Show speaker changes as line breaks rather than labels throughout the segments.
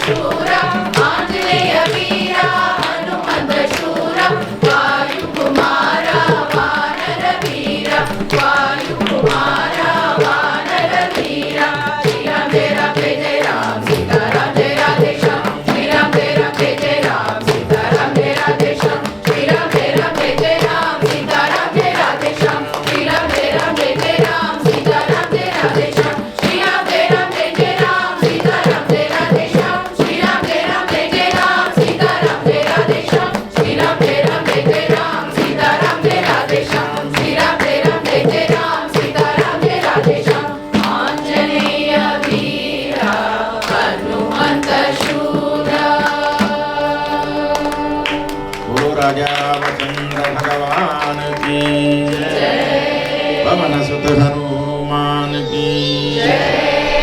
ಶೂರ ಆಂಜನೇಯ ವೀರ ಹನುಮಂತ ಶೂರ ವಾಯುಕುಮಾರ ವಾನರ ವೀರ ವಾಯುಕುಮಾರ ವಾನರ ವೀರ ಶ್ರೀರಾಮ್ ಜಯ ರಾಮ್ ಜಯ ಜಯ ರಾಮ್ ಸೀತಾರಾಮ್ ಜಯ ರಾಧೇ ಶ್ಯಾಮ್ ಶ್ರೀರಾಮ್ ಜಯ ರಾಮ್ ಜಯ ಜಯ ರಾಮ್ ಸೀತಾರಾಮ್ ಜಯ ರಾಧೇ ಶ್ಯಾಮ್ ಶ್ರೀರಾಮ್ ಜಯ ರಾಮ್ ಜಯ ಜಯ ರಾಮ್ ಸೀತಾರಾಮ್ ಜಯ ರಾಧೇ ಶ್ಯಾಮ್ ಶ್ರೀರಾಮ್ ಜಯ ರಾಮ್ ಜಯ ಜಯ ರಾಮ್ ಸೀತಾರಾಮ್ ಜಯ ರಾಧೇ ಶ್ಯಾಮ್ ಶ್ರೀರಾಮ್ ಜಯ ರಾಮ್ ಜಯ ಜಯ ರಾಮ್ ಸೀತಾರಾಮ್ ಜಯ ರಾಧೇ ಶ್ಯಾಮ್ ಶ್ರೀರಾಮ್ ಜಯ ರಾಮ್ ಜಯ ಜಯ ರಾಮ್ ಸೀತಾರಾಮ್ ಜಯ ರಾಧೇ ಶ್ಯಾಮ್ ಶ್ರೀರಾಮ್ ಜಯ ರಾಮ್ ಜಯ ಜಯ ರಾಮ್ ಸೀತಾರಾಮ್ ಜಯ ರಾಧೇ ಶ್ಯಾಮ್ ಶ್ರೀರಾಮ್ ಜಯ ರಾಮ್ ಜಯ ಜಯ ರಾಮ್ ಸೀತಾರಾಮ್ ಜಯ ರಾಧೇ ಶ್ಯಾಮ್ ಆಂಜನೇಯ ವೀರ ಹನುಮಂತ ಶೂರ
बोलो राजा रामचंद्र भगवान की पवन सुत हनुमान की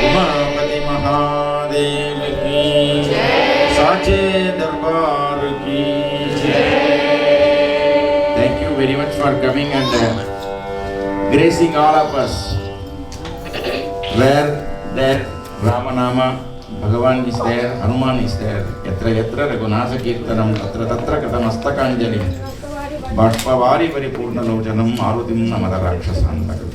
उमापति महादेव की साचे दरबार की Thank you very much for coming and gracing all of us. Where there Ramanama Bhagavan is there, Hanuman is there. Yatra yatra Raghunasa Kirtanam tatra tatra Kritamastakанjalim Bashpavari Paripurna Lojanam Arutim Namada Rakshasantakam.